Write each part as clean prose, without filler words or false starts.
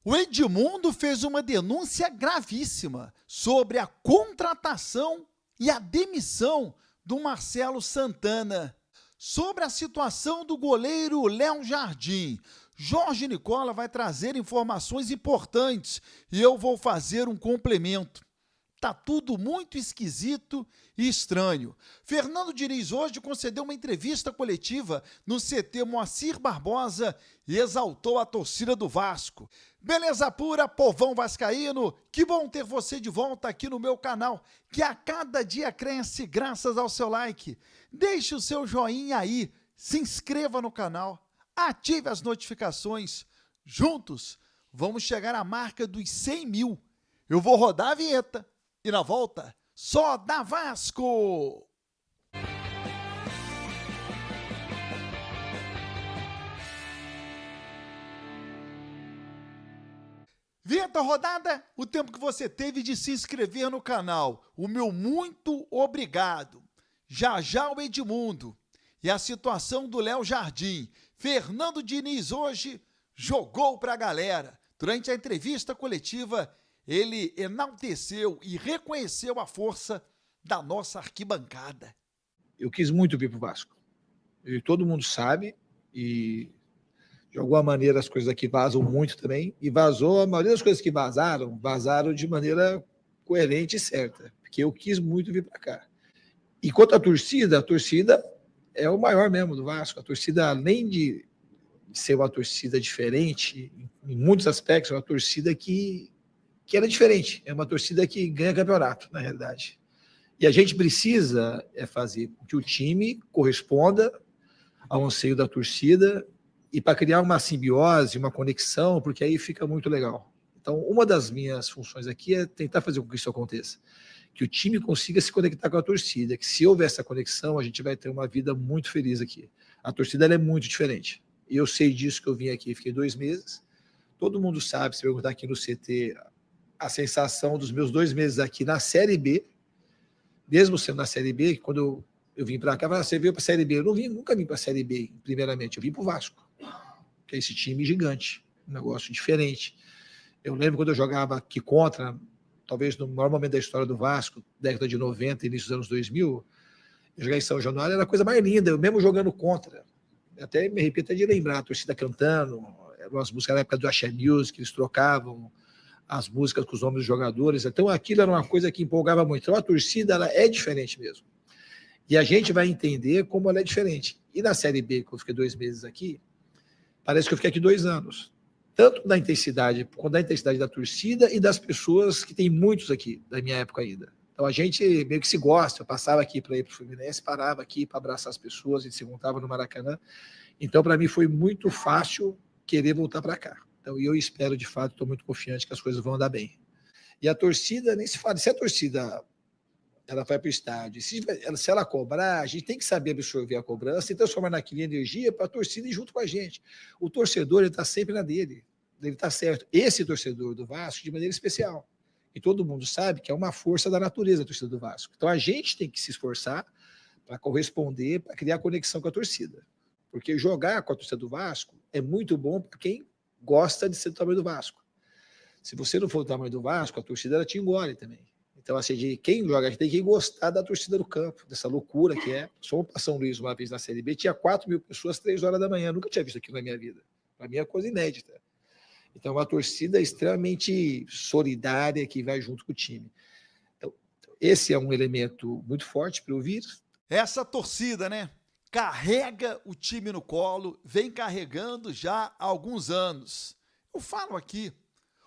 O Edmundo fez uma denúncia gravíssima sobre a contratação e a demissão do Marcelo Santana. Sobre a situação do goleiro Léo Jardim, Jorge Nicola vai trazer informações importantes e eu vou fazer um complemento. Tá tudo muito esquisito e estranho. Fernando Diniz hoje concedeu uma entrevista coletiva no CT Moacir Barbosa e exaltou a torcida do Vasco. Beleza pura, povão vascaíno, que bom ter você de volta aqui no meu canal, que a cada dia cresce graças ao seu like. Deixe o seu joinha aí, se inscreva no canal, ative as notificações. Juntos, vamos chegar à marca dos 100 mil. Eu vou rodar a vinheta. E na volta, só dá Vasco! Vinheta rodada, o tempo que você teve de se inscrever no canal. O meu muito obrigado. Já já o Edmundo. E a situação do Léo Jardim. Fernando Diniz hoje jogou pra galera. Durante a entrevista coletiva, ele enalteceu e reconheceu a força da nossa arquibancada. Eu quis muito vir para o Vasco. E todo mundo sabe, e de alguma maneira as coisas aqui vazam muito também, e vazou, a maioria das coisas que vazaram de maneira coerente e certa, porque eu quis muito vir para cá. E quanto à torcida, a torcida é o maior mesmo do Vasco. A torcida, além de ser uma torcida diferente, em muitos aspectos, é uma torcida que era diferente, é uma torcida que ganha campeonato, na realidade. E a gente precisa fazer com que o time corresponda ao anseio da torcida e para criar uma simbiose, uma conexão, porque aí fica muito legal. Então, uma das minhas funções aqui é tentar fazer com que isso aconteça, que o time consiga se conectar com a torcida, que se houver essa conexão, a gente vai ter uma vida muito feliz aqui. A torcida ela é muito diferente. E eu sei disso, que eu vim aqui, fiquei 2 meses. Todo mundo sabe, se perguntar aqui no CT, a sensação dos meus 2 meses aqui na Série B, mesmo sendo na Série B, quando eu vim para cá, você veio para a Série B. Eu nunca vim para a Série B, primeiramente. Eu vim para o Vasco, que é esse time gigante, um negócio diferente. Eu lembro quando eu jogava aqui contra, talvez no maior momento da história do Vasco, década de 90, início dos anos 2000, eu joguei em São Januário, era a coisa mais linda, eu mesmo jogando contra. Até me arrepio de lembrar, a torcida cantando, eram as músicas na época do Axé Music, que eles trocavam as músicas com os nomes dos jogadores. Então aquilo era uma coisa que empolgava muito. Então a torcida ela é diferente mesmo. E a gente vai entender como ela é diferente. E na Série B, que eu fiquei 2 meses aqui, parece que eu fiquei aqui 2 anos. Tanto da intensidade, quanto da intensidade da torcida e das pessoas, que tem muitos aqui, da minha época ainda. Então a gente meio que se gosta. Eu passava aqui para ir para o Fluminense, parava aqui para abraçar as pessoas, a gente se juntava no Maracanã. Então para mim foi muito fácil querer voltar para cá. Então, eu espero, de fato, estou muito confiante que as coisas vão andar bem. E a torcida, nem se fala, se a torcida ela vai para o estádio, se ela cobrar, a gente tem que saber absorver a cobrança e transformar naquilo em energia para a torcida ir junto com a gente. O torcedor está sempre na dele, ele está certo. Esse torcedor do Vasco, de maneira especial. E todo mundo sabe que é uma força da natureza a torcida do Vasco. Então, a gente tem que se esforçar para corresponder, para criar conexão com a torcida. Porque jogar com a torcida do Vasco é muito bom para quem gosta de ser do tamanho do Vasco. Se você não for do tamanho do Vasco, a torcida ela te engole também. Então, assim, de quem joga, a gente tem que gostar da torcida do campo, dessa loucura que é. Fomos para São Luís uma vez na Série B, tinha 4 mil pessoas, 3 horas da manhã. Nunca tinha visto aquilo na minha vida. Para mim é coisa inédita. Então, é uma torcida extremamente solidária que vai junto com o time. Então, esse é um elemento muito forte para eu vir. Essa torcida, né? Carrega o time no colo, vem carregando já há alguns anos. Eu falo aqui,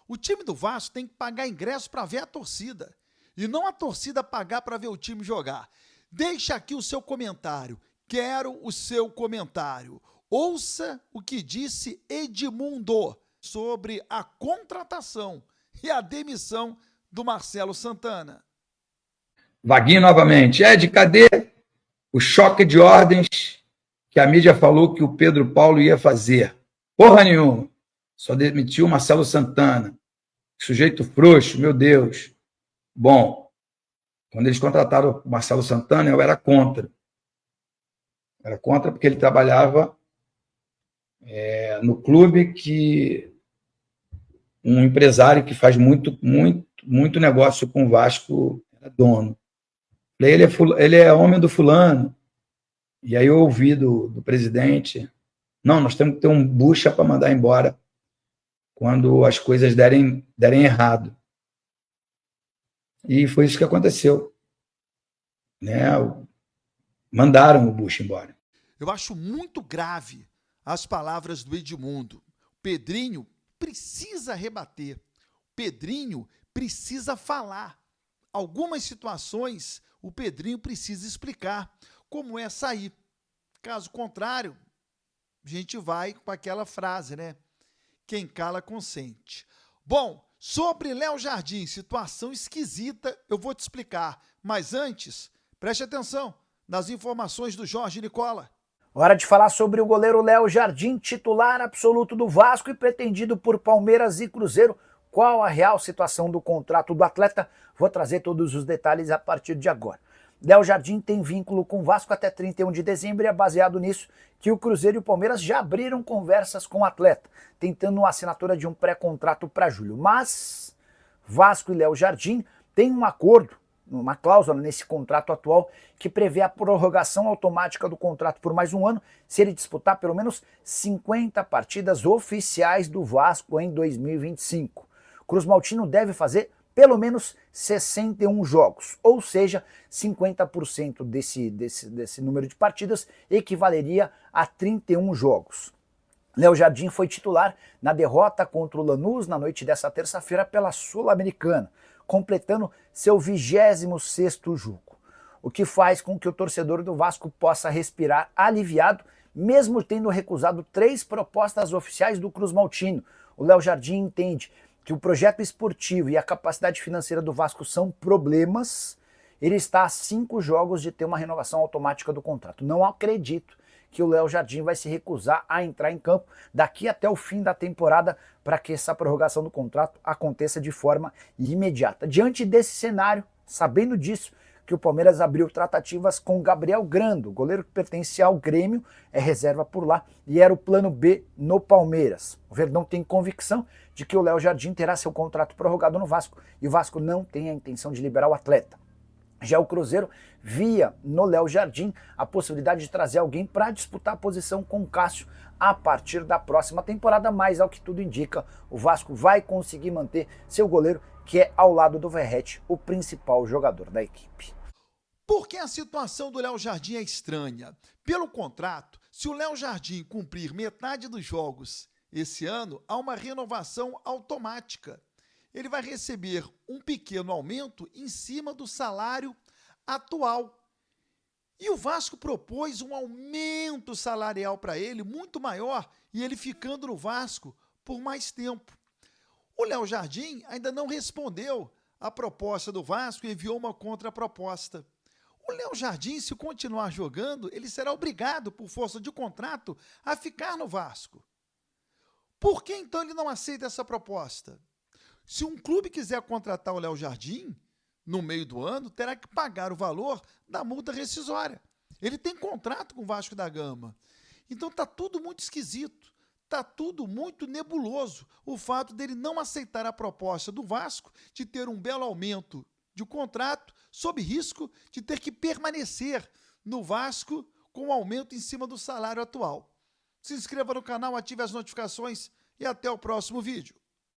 o time do Vasco tem que pagar ingresso para ver a torcida, e não a torcida pagar para ver o time jogar. Deixa aqui o seu comentário, quero o seu comentário. Ouça o que disse Edmundo sobre a contratação e a demissão do Marcelo Santana. Vaguinho novamente. Ed, cadê o choque de ordens que a mídia falou que o Pedro Paulo ia fazer? Porra nenhuma. Só demitiu o Marcelo Santana. Sujeito frouxo, meu Deus. Bom, quando eles contrataram o Marcelo Santana, eu era contra. Era contra porque ele trabalhava no clube que um empresário que faz muito negócio com o Vasco, era dono. Falei, ele é homem do fulano. E aí eu ouvi do presidente, não, nós temos que ter um bucha para mandar embora quando as coisas derem errado. E foi isso que aconteceu. Né? Mandaram o bucha embora. Eu acho muito grave as palavras do Edmundo. Pedrinho precisa rebater. Pedrinho precisa falar. Algumas situações o Pedrinho precisa explicar como é sair. Caso contrário, a gente vai com aquela frase, né? Quem cala consente. Bom, sobre Léo Jardim, situação esquisita, eu vou te explicar. Mas antes, preste atenção nas informações do Jorge Nicola. Hora de falar sobre o goleiro Léo Jardim, titular absoluto do Vasco e pretendido por Palmeiras e Cruzeiro. Qual a real situação do contrato do atleta? Vou trazer todos os detalhes a partir de agora. Léo Jardim tem vínculo com o Vasco até 31 de dezembro e é baseado nisso que o Cruzeiro e o Palmeiras já abriram conversas com o atleta, tentando uma assinatura de um pré-contrato para julho. Mas Vasco e Léo Jardim têm um acordo, uma cláusula nesse contrato atual que prevê a prorrogação automática do contrato por mais um ano se ele disputar pelo menos 50 partidas oficiais do Vasco em 2025. Cruz Maltino deve fazer pelo menos 61 jogos, ou seja, 50% desse número de partidas equivaleria a 31 jogos. Léo Jardim foi titular na derrota contra o Lanús na noite dessa terça-feira pela Sul-Americana, completando seu 26º jogo, o que faz com que o torcedor do Vasco possa respirar aliviado, mesmo tendo recusado 3 propostas oficiais do Cruz Maltino. O Léo Jardim entende que o projeto esportivo e a capacidade financeira do Vasco são problemas. Ele está a 5 jogos de ter uma renovação automática do contrato. Não acredito que o Léo Jardim vai se recusar a entrar em campo daqui até o fim da temporada para que essa prorrogação do contrato aconteça de forma imediata. Diante desse cenário, sabendo disso, que o Palmeiras abriu tratativas com Gabriel Grando, goleiro que pertence ao Grêmio, é reserva por lá e era o plano B no Palmeiras. O Verdão tem convicção de que o Léo Jardim terá seu contrato prorrogado no Vasco e o Vasco não tem a intenção de liberar o atleta. Já o Cruzeiro via no Léo Jardim a possibilidade de trazer alguém para disputar a posição com o Cássio a partir da próxima temporada, mas ao que tudo indica, o Vasco vai conseguir manter seu goleiro, que é ao lado do Verratti, o principal jogador da equipe. Por que a situação do Léo Jardim é estranha? Pelo contrato, se o Léo Jardim cumprir metade dos jogos esse ano, há uma renovação automática. Ele vai receber um pequeno aumento em cima do salário atual. E o Vasco propôs um aumento salarial para ele muito maior e ele ficando no Vasco por mais tempo. O Léo Jardim ainda não respondeu à proposta do Vasco e enviou uma contraproposta. O Léo Jardim, se continuar jogando, ele será obrigado, por força de contrato, a ficar no Vasco. Por que então ele não aceita essa proposta? Se um clube quiser contratar o Léo Jardim, no meio do ano, terá que pagar o valor da multa rescisória. Ele tem contrato com o Vasco da Gama. Então está tudo muito esquisito, está tudo muito nebuloso. O fato dele não aceitar a proposta do Vasco de ter um belo aumento de contrato, sob risco de ter que permanecer no Vasco com um aumento em cima do salário atual. Se inscreva no canal, ative as notificações e até o próximo vídeo.